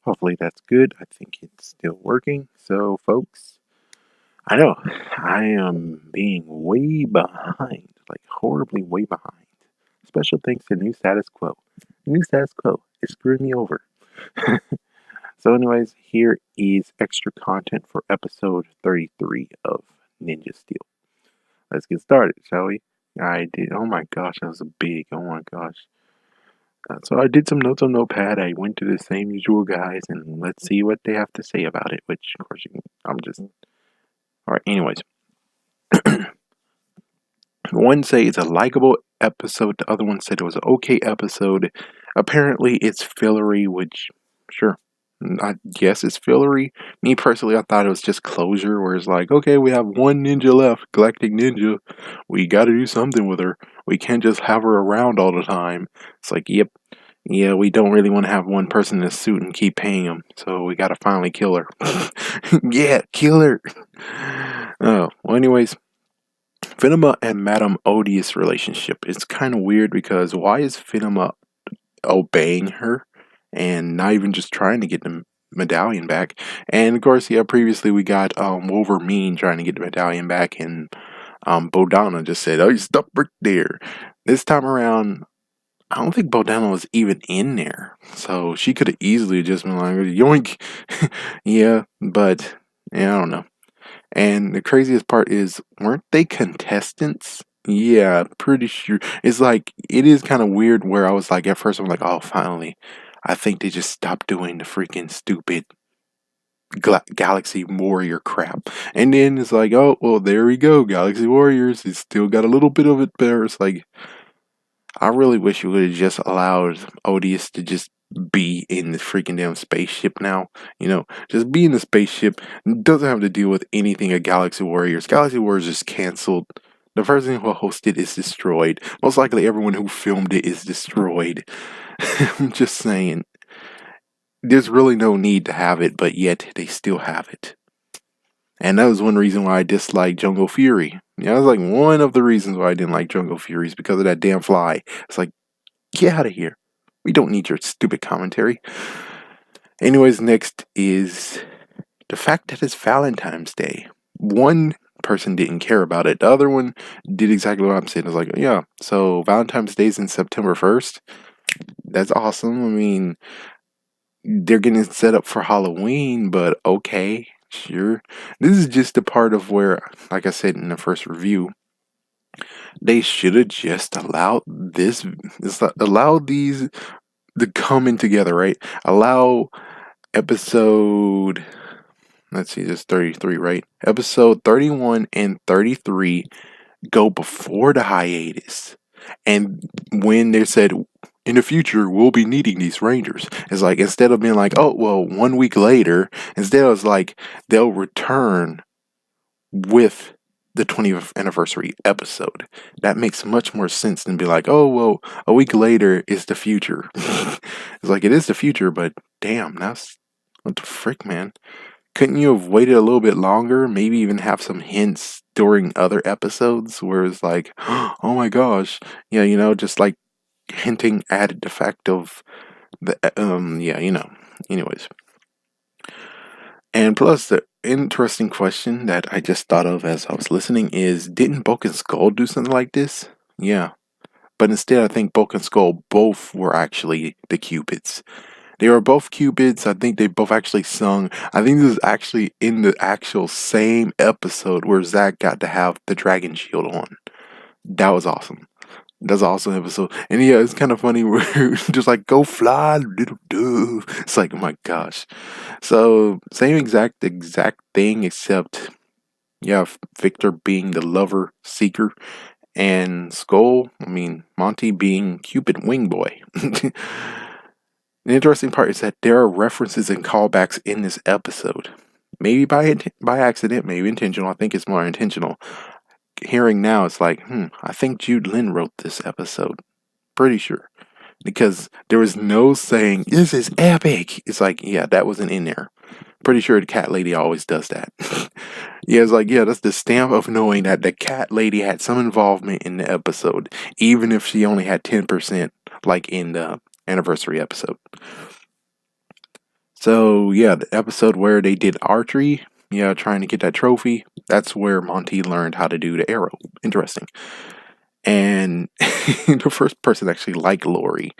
Hopefully that's good. I think it's still working. So, folks, I know I am being way behind, like horribly way behind. Special thanks to New Status Quo. New Status Quo is screwing me over. So, anyways, here is extra content for episode 33 of Ninja Steel. Let's get started, shall we? I did. Oh my gosh, that was a big. Oh my gosh. So I did some notes on Notepad. I went to the same usual guys, and let's see what they have to say about it. Which, of course, I'm just all right. Anyways, one say it's a likable episode. The other one said it was an okay episode. Apparently, it's fillery, which, sure, I guess it's fillery. Me personally, I thought it was just closure, where it's like, okay, we have one ninja left, Galactic Ninja. We got to do something with her. We can't just have her around all the time. It's like, yep. Yeah, we don't really want to have one person in a suit and keep paying them, so we gotta finally kill her. Yeah, kill her. Oh, well, anyways, Finema and Madame Odious relationship is kind of weird because why is Finema obeying her and not even just trying to get the medallion back? And of course, yeah, previously we got Wolverine trying to get the medallion back, and Bodana just said, "Oh, you stop right there." This time around, I don't think Bodana was even in there, so she could have easily just been like, "Yoink." Yeah, but yeah, I don't know. And the craziest part is, weren't they contestants? Yeah, pretty sure. It's like, it is kind of weird where I was like, at first I'm like, oh, finally. I think they just stopped doing the freaking stupid Galaxy Warrior crap. And then it's like, oh, well, there we go. Galaxy Warriors. It's still got a little bit of it there. It's like, I really wish you would have just allowed Odious to just be in the freaking damn spaceship now. Just be in the spaceship. Doesn't have to deal with anything of Galaxy Warriors. Galaxy Warriors is canceled. The person who hosted is destroyed. Most likely everyone who filmed it is destroyed. I'm just saying. There's really no need to have it, but yet they still have it. And that was one reason why I disliked Jungle Fury. Yeah, that was like one of the reasons why I didn't like Jungle Fury is because of that damn fly. It's like, get out of here. We don't need your stupid commentary. Anyways, next is the fact that it's Valentine's Day. One person didn't care about it. The other one did exactly what I'm saying. It's like, yeah, so Valentine's Day is in September 1st. That's awesome. I mean, they're getting set up for Halloween, but okay, sure. This is just a part of where, like I said in the first review, they should have just allowed allowed these the coming together, right? Allow episode, let's see, this 33, right? Episode 31 and 33 go before the hiatus. And when they said, in the future, we'll be needing these Rangers, it's like, instead of being like, oh, well, 1 week later, instead it's like, they'll return with the 20th anniversary episode. That makes much more sense than be like, oh, well, a week later is the future. It's like, it is the future, but damn, that's what the frick, man. Couldn't you have waited a little bit longer? Maybe even have some hints during other episodes where it's like, oh my gosh, yeah, just like hinting at the fact of the yeah, Anyways, and plus, the interesting question that I just thought of as I was listening is, didn't Bulk and Skull do something like this? Yeah. But instead, I think Bulk and Skull both were actually the Cupids. They were both Cupids. I think they both actually sung. I think this is actually in the actual same episode where Zack got to have the dragon shield on. That was awesome. That's an awesome episode. And yeah, it's kind of funny where just like, go fly, little dove. It's like, oh my gosh. So same exact thing, except yeah, Victor being the lover seeker, and Skull, Monty being Cupid Wing Boy. The interesting part is that there are references and callbacks in this episode. Maybe by accident, maybe intentional. I think it's more intentional. Hearing now, it's like, I think Jude Lin wrote this episode. Pretty sure. Because there was no saying, this is epic. It's like, yeah, that wasn't in there. Pretty sure the cat lady always does that. Yeah, it's like, yeah, that's the stamp of knowing that the cat lady had some involvement in the episode, even if she only had 10%, like in the anniversary episode. So yeah, the episode where they did archery, yeah, trying to get that trophy, that's where Monty learned how to do the arrow. Interesting. And the first person actually liked Lori.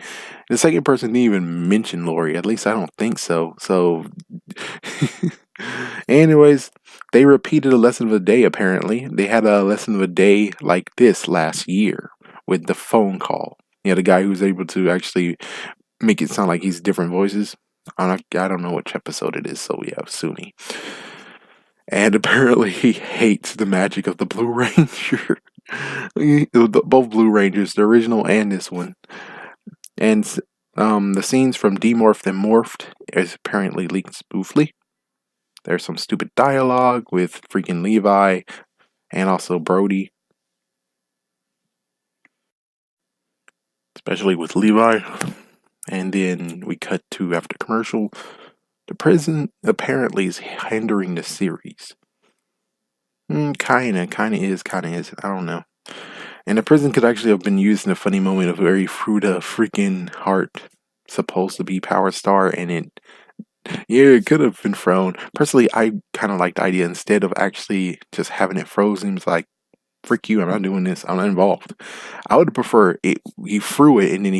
The second person didn't even mention Lori. At least I don't think so. So, anyways, they repeated a lesson of the day. Apparently, they had a lesson of the day like this last year with the phone call. Yeah, the guy who's able to actually make it sound like he's different voices. I don't know which episode it is, so yeah, sue me. And apparently, he hates the magic of the Blue Ranger. Both Blue Rangers, the original and this one. And the scenes from Demorphed and Morphed is apparently leaked spoofly. There's some stupid dialogue with freaking Levi and also Brody, especially with Levi. And then we cut to after commercial. The prison apparently is hindering the series. Kinda is, kinda is. I don't know. And the prison could actually have been used in a funny moment of very Fruta freaking Heart supposed to be Power Star, and yeah, it could have been frozen. Personally, I kind of like the idea instead of actually just having it frozen. It's like, frick you, I'm not doing this. I'm not involved. I would prefer it. He threw it, and then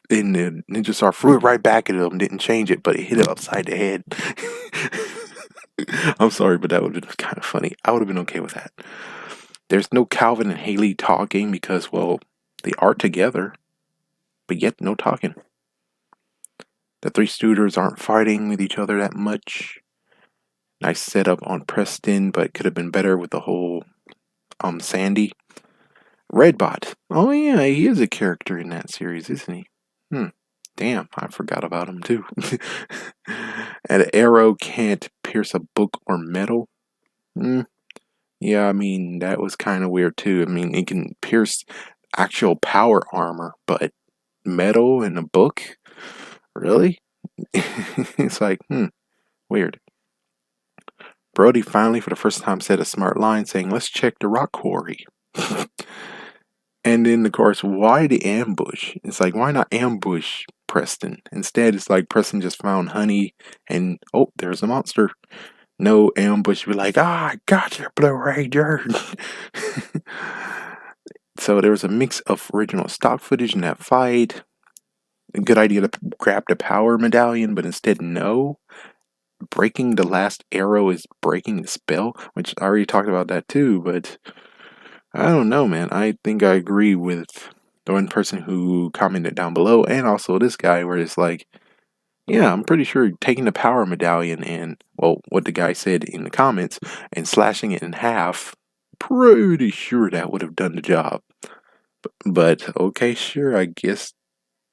and the Ninja Star threw it right back at him. Didn't change it, but it hit it upside the head. I'm sorry, but that would have been kind of funny. I would have been okay with that. There's no Calvin and Haley talking because, well, they are together, but yet no talking. The three Studers aren't fighting with each other that much. Nice setup on Preston, but could have been better with the whole Sandy. Redbot. Oh yeah, he is a character in that series, isn't he? Damn, I forgot about him too. An arrow can't pierce a book or metal. Hmm. Yeah, I mean that was kind of weird too. I mean, it can pierce actual power armor, but metal in a book? Really? It's like, weird. Brody finally, for the first time, said a smart line saying, "Let's check the rock quarry." And then, of course, why the ambush? It's like, why not ambush Preston? Instead, it's like Preston just found honey and, oh, there's a monster. No ambush. Be like, I got you, Blue Ranger. So there was a mix of original stock footage in that fight. A good idea to grab the power medallion, but instead, no. Breaking the last arrow is breaking the spell, which I already talked about that too, but I don't know, man. I think I agree with the one person who commented down below and also this guy where it's like, yeah, I'm pretty sure taking the power medallion and, well, what the guy said in the comments and slashing it in half, pretty sure that would have done the job. But okay, sure, I guess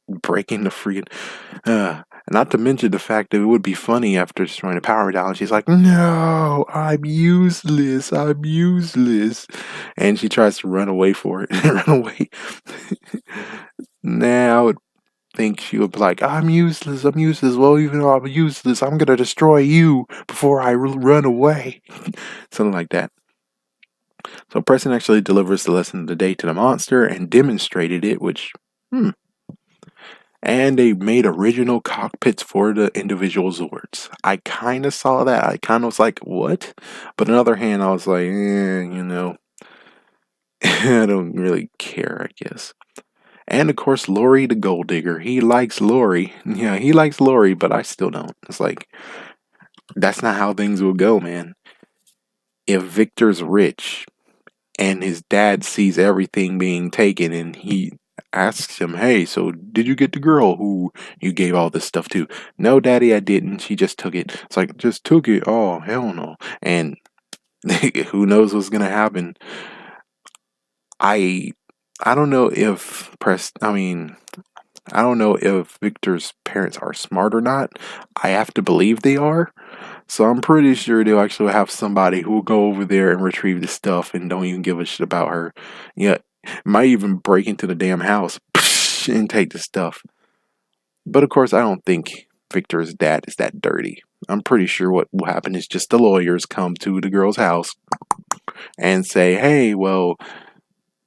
breaking the freaking not to mention the fact that it would be funny after destroying the power medallion. She's like, "No, I'm useless. I'm useless," and she tries to run away for it. Run away. Now I would think she would be like, "I'm useless. I'm useless. Well, even though I'm useless, I'm gonna destroy you before I run away." Something like that. So Preston actually delivers the lesson of the day to the monster and demonstrated it, which, and they made original cockpits for the individual Zords. I kind of saw that. I kind of was like, what? But on the other hand, I was like, I don't really care, I guess. And of course, Lori the Gold Digger. He likes Lori. Yeah, he likes Lori, but I still don't. It's like, that's not how things will go, man. If Victor's rich and his dad sees everything being taken and he asks him, "Hey, so did you get the girl who you gave all this stuff to?" "No, daddy, I didn't. She just took it." It's like, just took it? Oh, hell no. And who knows what's gonna happen. I I don't know if I don't know if Victor's parents are smart or not. I have to believe they are. So I'm pretty sure they'll actually have somebody who will go over there and retrieve the stuff and don't even give a shit about her. Yeah, might even break into the damn house and take the stuff. But of course, I don't think Victor's dad is that dirty. I'm pretty sure what will happen is just the lawyers come to the girl's house and say, "Hey, well,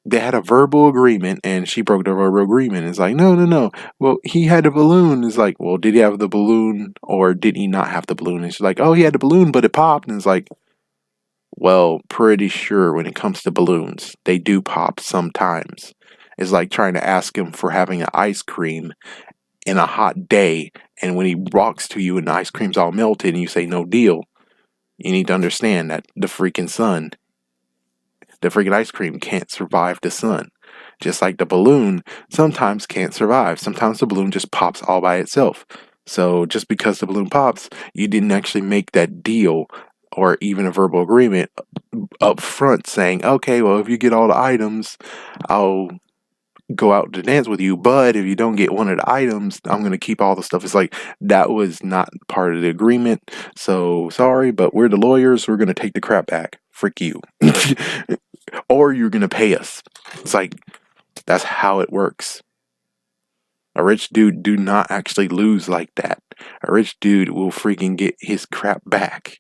they had a verbal agreement and she broke the verbal agreement. It's like, no, no, no. Well, he had a balloon. It's like, well, did he have the balloon or did he not have the balloon? And she's like, oh, he had the balloon, but it popped. And it's like, well, pretty sure when it comes to balloons, they do pop sometimes. It's like trying to ask him for having an ice cream in a hot day, and when he walks to you and the ice cream's all melted and you say no deal, you need to understand that the freaking ice cream can't survive the sun. Just like the balloon sometimes can't survive. Sometimes the balloon just pops all by itself. So just because the balloon pops, you didn't actually make that deal or even a verbal agreement up front saying, okay, well, if you get all the items, I'll go out to dance with you. But if you don't get one of the items, I'm going to keep all the stuff. It's like that was not part of the agreement. So sorry, but we're the lawyers. We're going to take the crap back. Frick you. Or you're going to pay us. It's like that's how it works. A rich dude do not actually lose like that. A rich dude will freaking get his crap back.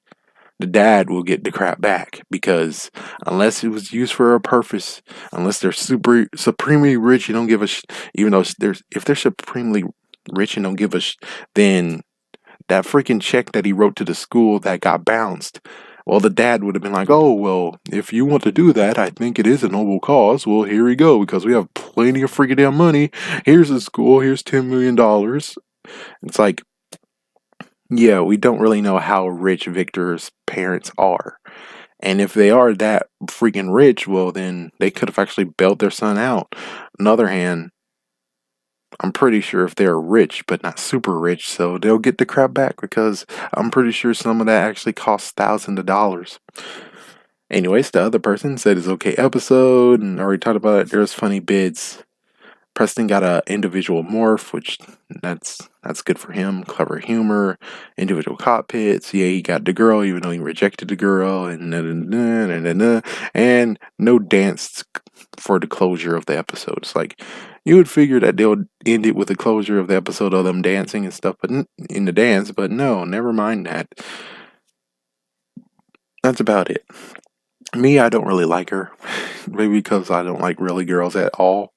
The dad will get the crap back because unless it was used for a purpose, unless they're supremely rich, you don't give a even though if they're supremely rich and don't give a then that freaking check that he wrote to the school that got bounced. Well, the dad would have been like, "Oh, well, if you want to do that, I think it is a noble cause. Well, here we go because we have plenty of freaking damn money. Here's the school. Here's $10 million." It's like, yeah, we don't really know how rich Victor's parents are. And if they are that freaking rich, well, then they could have actually bailed their son out. On the other hand, I'm pretty sure if they're rich, but not super rich, so they'll get the crap back because I'm pretty sure some of that actually costs thousands of dollars. Anyways, the other person said it's okay episode, and already talked about it. There's funny bits. Preston got a individual morph, which that's good for him. Clever humor, individual cockpits. Yeah, he got the girl, even though he rejected the girl, and no dance for the closure of the episode. It's like you would figure that they would end it with the closure of the episode of them dancing and stuff, but in the dance. But no, never mind that. That's about it. Me, I don't really like her. Maybe because I don't like really girls at all.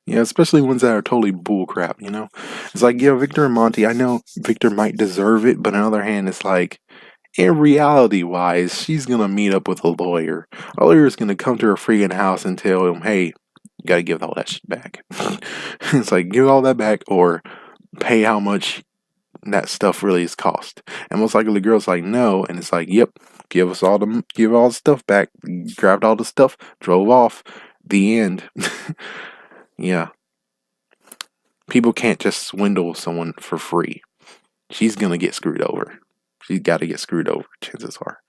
Yeah, especially ones that are totally bullcrap, you know? It's like, yeah, Victor and Monty, I know Victor might deserve it, but on the other hand, it's like, in reality wise, she's gonna meet up with a lawyer. A lawyer's gonna come to her freaking house and tell him, hey, you gotta give all that shit back. It's like, give all that back or pay how much that stuff really is cost. And most likely the girl's like, no, and it's like, yep, give all the stuff back. Grabbed all the stuff, drove off. The end. Yeah. People can't just swindle someone for free. She's gonna get screwed over. She's gotta get screwed over, chances are.